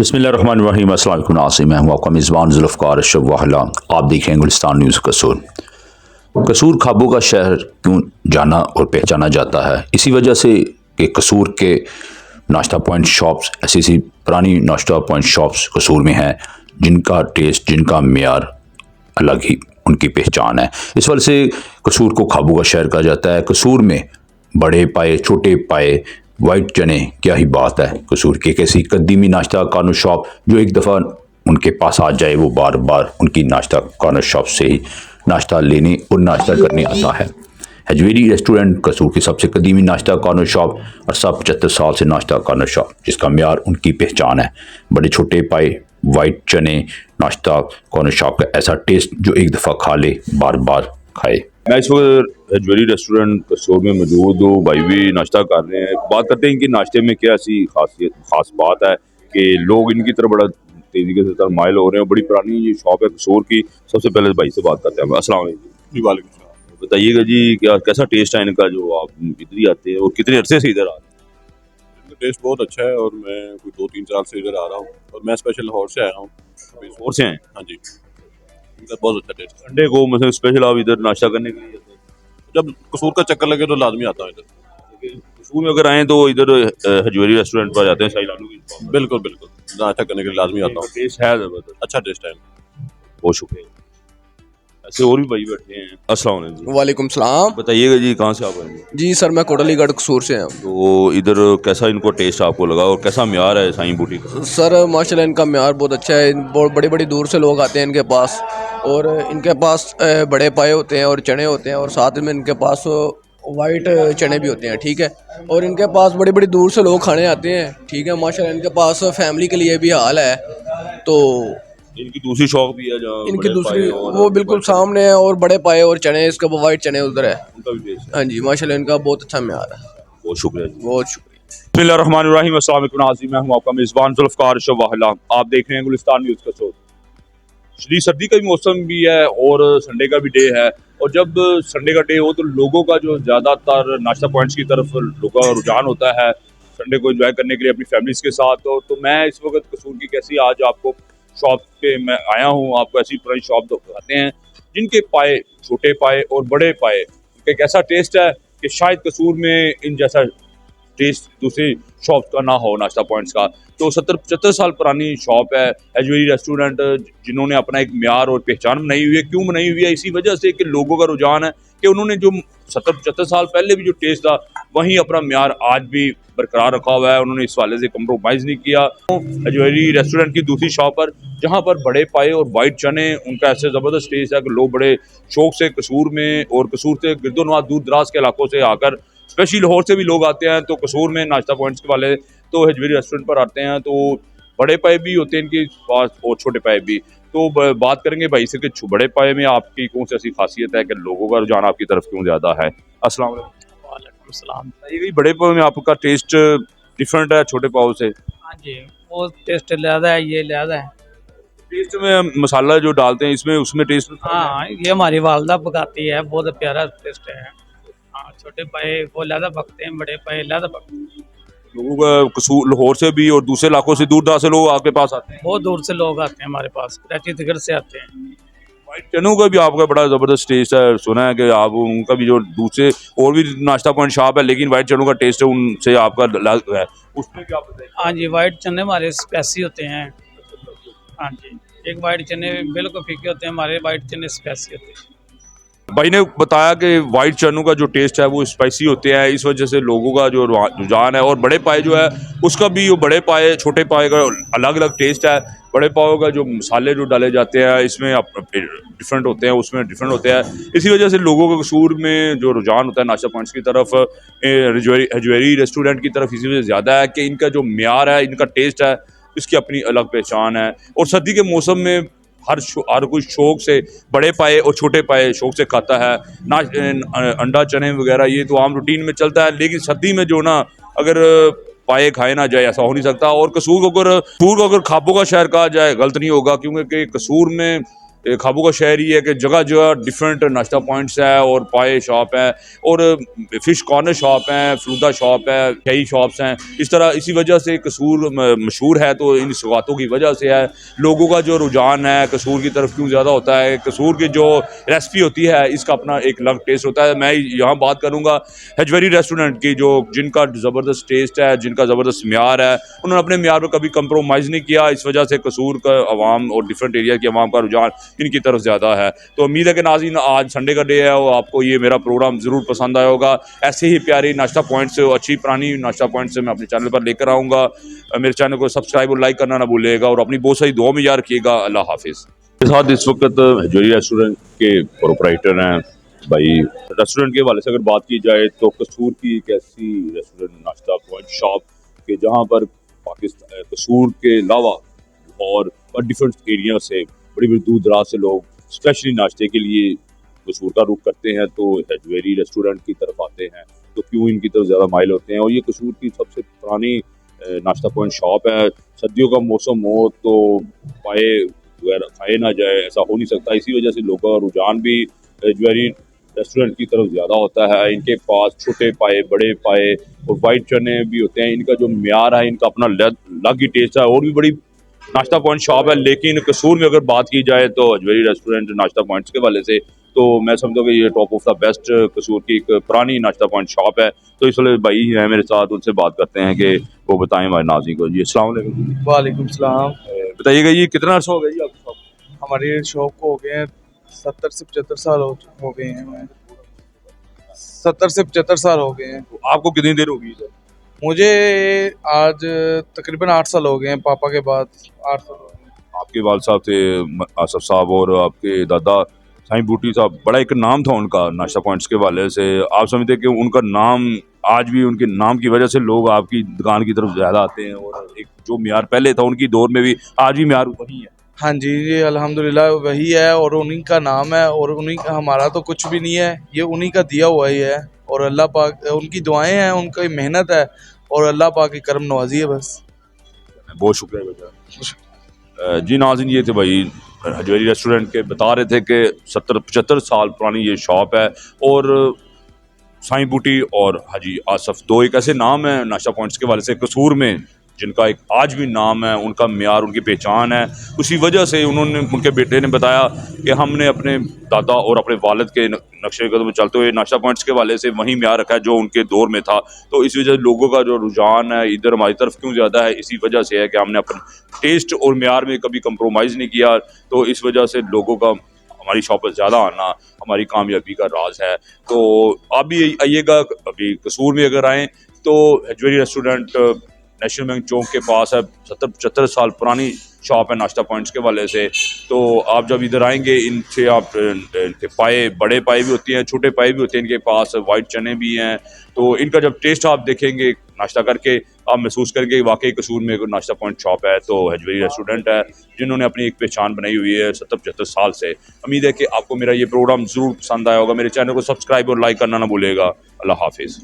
बिस्मिल्लाहिर्रहमानिर्रहीम। अस्सलाम वालेकुम नाज़रीन, मैं हूं आपका मेज़बान ज़ुल्फ़कार अशरफ वाहला। आप देख रहे हैं गुलिस्तान न्यूज़ कसूर। कसूर ख्वाबों का शहर क्यों जाना और पहचाना जाता है? इसी वजह से कि कसूर के नाश्ता पॉइंट शॉप्स ऐसी ऐसी पुरानी नाश्ता पॉइंट शॉप्स कसूर में हैं जिनका टेस्ट, जिनका मेयार अलग ही उनकी पहचान है। इस वजह से कसूर को ख्वाबों का शहर कहा जाता है। कसूर में बड़े पाए, छोटे पाए, वाइट चने, क्या ही बात है कसूर की। एक ऐसी कदीमी नाश्ता कॉर्नर शॉप जो एक दफ़ा उनके पास आ जाए वो बार बार उनकी नाश्ता कॉर्नर शॉप से ही नाश्ता लेने और नाश्ता करने आता है। हजवेरी रेस्टोरेंट कसूर की सबसे कदीमी नाश्ता कॉर्नर शॉप और सब 75 साल से नाश्ता कॉर्नर शॉप जिसका मेयार उनकी पहचान है। बड़े छोटे पाए, वाइट चने, नाश्ता कॉर्नर शॉप का ऐसा टेस्ट जो एक दफ़ा खा ले बार बार खाए। मैं इस वक्त हजवेरी रेस्टोरेंट कसूर में मौजूद हूँ। भाई भी नाश्ता कर रहे हैं। बात करते हैं कि नाश्ते में क्या ऐसी खास बात है कि लोग इनकी तरफ बड़ा तेजी के साथ माइल हो रहे हैं। बड़ी पुरानी ये शॉप है कसूर की। सबसे पहले भाई से बात करते हैं। अस्सलाम वालेकुम जी। वालेकुम सलाम। बताइएगा जी, क्या कैसा टेस्ट है इनका जो आप इधर ही आते हैं और कितने अरसे से इधर आ रहे हैं? इनका टेस्ट बहुत अच्छा है और मैं कोई 2-3 साल से इधर आ रहा हूँ और मैं स्पेशल लाहौर से आया हूँ। और से हैं? हाँ जी, इनका बहुत अच्छा टेस्ट है। संडे को मतलब स्पेशल आप इधर नाश्ता करने के लिए आते हैं? जब कसूर का चक्कर लगे तो लाजमी आता हूँ इधर। कसूर में अगर आए तो इधर हजवेरी रेस्टोरेंट पर जाते हैं, शाही लालू की शॉप। बिल्कुल बिल्कुल, नाश्ता करने के लिए लाजमी आता हूँ। टेस्ट है जबरदस्त, अच्छा टेस्ट है। बहुत शुक्रिया। ऐसे और भी भाई बैठे हैं। अस्सलाम वालेकुम। वालेकुम सलाम। बताइएगा जी, कहाँ से आप आए हैं? जी सर, मैं कोटलीगढ़ कसूर से हूँ। तो इधर कैसा इनको टेस्ट आपको लगा और कैसा म्यार है साईं बूटी का? सर माशाल्लाह इनका म्यार बहुत अच्छा है। बहुत बड़ी बड़ी दूर से लोग आते हैं इनके पास और इनके पास बड़े पाए होते हैं और चने होते हैं और साथ में इनके पास वाइट चने भी होते हैं। ठीक है, और इनके पास बड़ी बड़ी दूर से लोग खाने आते हैं। ठीक है, माशाल्लाह इनके पास फैमिली के लिए भी हाल है। तो इनकी दूसरी शॉप भी है जहाँ इनकी बड़े दूसरी पाए और वो बिल्कुल सामने है और बड़े पाए और चने, इसका वो वाइट चने उधर है। उनका भी टेस्ट है। हाँ जी, माशाल्लाह इनका बहुत अच्छा म्यार है। बहुत शुक्रिया जी। बहुत शुक्रिया। बिस्मिल्लाहिर्रहमानिर्रहीम। अस्सलाम वालेकुम नाज़रीन, मैं हूँ आपका मेज़बान ज़ुल्फ़कार अशरफ वाहला। आप देख रहे हैं गुलिस्तान न्यूज़ कसूर। शदीद सर्दी का भी मौसम भी है और संडे का भी डे है। और जब संडे का डे हो तो लोगों का जो ज़्यादातर नाश्ता पॉइंट्स की तरफ लोगों का रुझान होता है संडे को एंजॉय करने के लिए अपनी फैमिलीज के साथ। तो मैं इस वक्त कसूर की कैसी आज आपको शॉप पे मैं आया हूँ, आपको ऐसी पुरानी शॉप दिखाते हैं जिनके पाए, छोटे पाए और बड़े पाए, उनका एक ऐसा टेस्ट है कि शायद कसूर में इन जैसा टेस्ट दूसरी शॉप का ना हो नाश्ता पॉइंट्स का। तो 70-75 साल पुरानी शॉप है हजवेरी रेस्टोरेंट, जिन्होंने अपना एक म्यार और पहचान बनाई हुई है। क्यों बनाई हुई है? इसी वजह से कि लोगों का रुझान है कि उन्होंने जो 70-75 साल पहले भी जो टेस्ट था वहीं अपना म्यार आज भी बरकरार रखा हुआ है। उन्होंने इस वाले से कम्प्रोमाइज़ नहीं किया। हजवेरी रेस्टोरेंट की दूसरी शॉप पर जहाँ पर बड़े पाए और वाइट चने, उनका ऐसे ज़बरदस्त टेस्ट है कि लोग बड़े शौक से कसूर में और कसूर से गिरदोनवार दूर दराज के इलाकों से आकर, स्पेशली लाहौर से भी लोग आते हैं तो कसूर में नाश्ता पॉइंट्स के वाले तो हजवेरी रेस्टोरेंट पर आते हैं। तो बड़े पाए भी होते हैं इनके पास और छोटे पाए भी। तो बात करेंगे भाई से कि बड़े पाए में आपकी कौन सी ऐसी खासियत है कि लोगों का रुझान आपकी तरफ क्यों ज़्यादा है? अस्सलाम वालेकुम। वालेकुम सलाम। बताइए, बड़े पाव में आपका टेस्ट डिफरेंट है छोटे पाव से? हाँ जी, वो टेस्ट ज़्यादा है, ये ज़्यादा है। टेस्ट में मसाला जो डालते हैं इसमें उसमें टेस्ट में हाँ, ये हमारी वालदा पकाती है, बहुत प्यारा टेस्ट है। हाँ, छोटे पाए वो ज़्यादा पकते हैं, बड़े पाए ज़्यादा पकते हैं। लोगों का कसूर लाहौर से भी और दूसरे इलाकों से दूर दराज से लोग आपके पास आते हैं। बहुत दूर से लोग आते हैं हमारे पास, कराची दिगर से आते हैं। वाइट चनों का भी आपका बड़ा ज़बरदस्त टेस्ट है। सुना है कि आप उनका भी जो दूसरे और भी नाश्ता पॉइंट शॉप है लेकिन वाइट चनों का टेस्ट है उनसे आपका अलग है। उसमें क्या बताइए? हाँ जी, वाइट चने हमारे स्पाइसी होते हैं। हाँ जी, एक वाइट चने बिल्कुल फीके होते हैं, हमारे वाइट चने स्पाइसी होते हैं। भाई ने बताया कि वाइट चनों का जो टेस्ट है वो स्पाइसी होते हैं, इस वजह से लोगों का जो रुझान है। और बड़े पाए जो है उसका भी, वो बड़े पाए छोटे पाए का अलग अलग टेस्ट है। बड़े पाओ का जो मसाले जो डाले जाते हैं इसमें डिफरेंट होते हैं, उसमें डिफरेंट होते हैं। इसी वजह से लोगों का कसूर में जो रुझान होता है नाश्ता पॉइंट्स की तरफ, हजवेरी रेस्टोरेंट की तरफ, इसी वजह से ज़्यादा है कि इनका जो म्यार है, इनका टेस्ट है, इसकी अपनी अलग पहचान है। और सर्दी के मौसम में हर कोई शौक से बड़े पाए और छोटे पाए शौक से खाता है। अंडा चने वगैरह ये तो आम रूटीन में चलता है, लेकिन सर्दी में जो ना अगर पाए खाए ना जाए ऐसा हो नहीं सकता। और कसूर को अगर ख्वाबों का शहर कहा जाए गलत नहीं होगा, क्योंकि कसूर में खाबू का शहर ही है कि जगह जगह डिफरेंट नाश्ता पॉइंट्स है और पाए शॉप है और फ़िश कॉर्नर शॉप है, फलूदा शॉप है, कई शॉप्स हैं। इस तरह इसी वजह से कसूर मशहूर है, तो इन सौगातों की वजह से है। लोगों का जो रुझान है कसूर की तरफ क्यों ज़्यादा होता है, कसूर की जो रेसिपी होती है इसका अपना एक अलग टेस्ट होता है। मैं यहाँ बात करूँगा हजवेरी रेस्टोरेंट की, जो जिनका ज़बरदस्त टेस्ट है, जिनका ज़बरदस्त म्यार है, उन्होंने अपने म्यार पर कभी कंप्रोमाइज़ नहीं किया। इस वजह से कसूर का अवाम और डिफरेंट एरिया की अवाम का रुझान इनकी तरफ ज़्यादा है। तो उम्मीद है कि नाज़रीन आज संडे का डे है और आपको ये मेरा प्रोग्राम ज़रूर पसंद आया होगा। ऐसे ही प्यारी नाश्ता पॉइंट से, अच्छी पुरानी नाश्ता पॉइंट से मैं अपने चैनल पर लेकर आऊँगा। मेरे चैनल को सब्सक्राइब और लाइक करना ना भूलिएगा और अपनी बहुत सारी दुआ में याद रखिएगा। अल्लाह हाफिज़। के साथ इस वक्त हजवेरी रेस्टोरेंट के प्रोपराइटर हैं भाई। रेस्टोरेंट के हवाले से अगर बात की जाए तो कसूर की एक ऐसी रेस्टोरेंट नाश्ता पॉइंट शॉप के जहाँ पर पाकिस्तान कसूर के अलावा और डिफरेंट एरिया से बड़ी बड़ी दूर दराज से लोग स्पेशली नाश्ते के लिए कसूर का रुख करते हैं, तो हजवेरी रेस्टोरेंट की तरफ आते हैं। तो क्यों इनकी तरफ ज़्यादा माइल होते हैं। और ये कसूर की सबसे पुरानी नाश्ता पॉइंट शॉप है। सर्दियों का मौसम हो तो पाए वगैरह खाए ना जाए, ऐसा हो नहीं सकता। इसी वजह से लोगों का रुझान भी हजवेरी रेस्टोरेंट की तरफ ज़्यादा होता है। इनके पास छोटे पाए, बड़े पाए और वाइट चने भी होते हैं। इनका जो म्यार है, इनका अपना अलग ही टेस्ट है। और भी बड़ी नाश्ता पॉइंट शॉप है, लेकिन कसूर में अगर बात की जाए तो हजवेरी रेस्टोरेंट नाश्ता पॉइंट्स के वाले से तो मैं समझता हूँ कि ये टॉप ऑफ द बेस्ट कसूर की एक पुरानी नाश्ता पॉइंट शॉप है। तो इस वाले भाई हैं मेरे साथ, उनसे बात करते हैं कि वो बताएं हमारे नाज़रीन को। जी अस्सलाम वालेकुम। वालेकुम सलाम। बताइएगा ये कितना अर्सा हो गया जी आपकी शॉप? हमारी शॉप को हो गए हैं 70 से 75 साल हो गए हैं। 70 से 75 साल हो गए हैं। तो आपको कितनी देर होगी इधर? मुझे आज तकरीबन 8 साल हो गए हैं, पापा के बाद 8 साल हो गए हैं। आपके वाल साहब थे आसफ साहब और आपके दादा साईं बूटी साहब, बड़ा एक नाम था उनका नाश्ता पॉइंट्स के वाले से। आप समझते कि उनका नाम आज भी, उनके नाम की वजह से लोग आपकी दुकान की तरफ ज़्यादा आते हैं और एक जो म्यार पहले था उनकी दौर में भी आज भी म्यार वही है। हाँ जी, ये अल्हम्दुलिल्लाह वही है और उन्हीं का नाम है और उन्हीं का, हमारा तो कुछ भी नहीं है, ये उन्हीं का दिया हुआ ही है। और अल्लाह पाक उनकी दुआएं हैं, उनकी मेहनत है और अल्लाह पाक की करम नवाजी है बस। बहुत शुक्रिया बेटा। जी नाज़रीन, ये थे भाई हजवेरी रेस्टोरेंट के, बता रहे थे कि 70-75 साल पुरानी ये शॉप है। और साईं बूटी और हाजी आसफ, दो एक ऐसे नाम है नाश्ता पॉइंट्स के वाले से कसूर में जिनका एक आज भी नाम है, उनका म्यार, उनकी पहचान है। उसी वजह से उन्होंने, उनके बेटे ने बताया कि हमने अपने दादा और अपने वालिद के नक्शे कदम में चलते हुए नाश्ता पॉइंट्स के वाले से वही म्यार रखा है जो उनके दौर में था। तो इस वजह से लोगों का जो रुझान है इधर हमारी तरफ क्यों ज़्यादा है, इसी वजह से है कि हमने अपने टेस्ट और म्यार में कभी कंप्रोमाइज़ नहीं किया। तो इस वजह से लोगों का हमारी शॉप पर ज़्यादा आना हमारी कामयाबी का राज है। तो आप भी आइएगा, अभी कसूर में अगर आएँ तो हजवेरी रेस्टोरेंट नेशनल बैंक चौक के पास है। 70-75 साल पुरानी शॉप है नाश्ता पॉइंट्स के वाले से। तो आप जब इधर आएंगे, इनसे आप इनके पाए, बड़े पाए भी होती हैं, छोटे पाए भी होते हैं इनके पास, वाइट चने भी हैं। तो इनका जब टेस्ट आप देखेंगे नाश्ता करके, आप महसूस करेंगे वाकई कसूर में एक नाश्ता पॉइंट शॉप है। तो हजवेरी रेस्टोरेंट है जिन्होंने अपनी एक पहचान बनाई हुई है 70-75 साल से। उम्मीद है कि आपको मेरा ये प्रोग्राम ज़रूर पसंद आया होगा। मेरे चैनल को सब्सक्राइब और लाइक करना ना भूलिएगा। अल्लाह हाफिज़।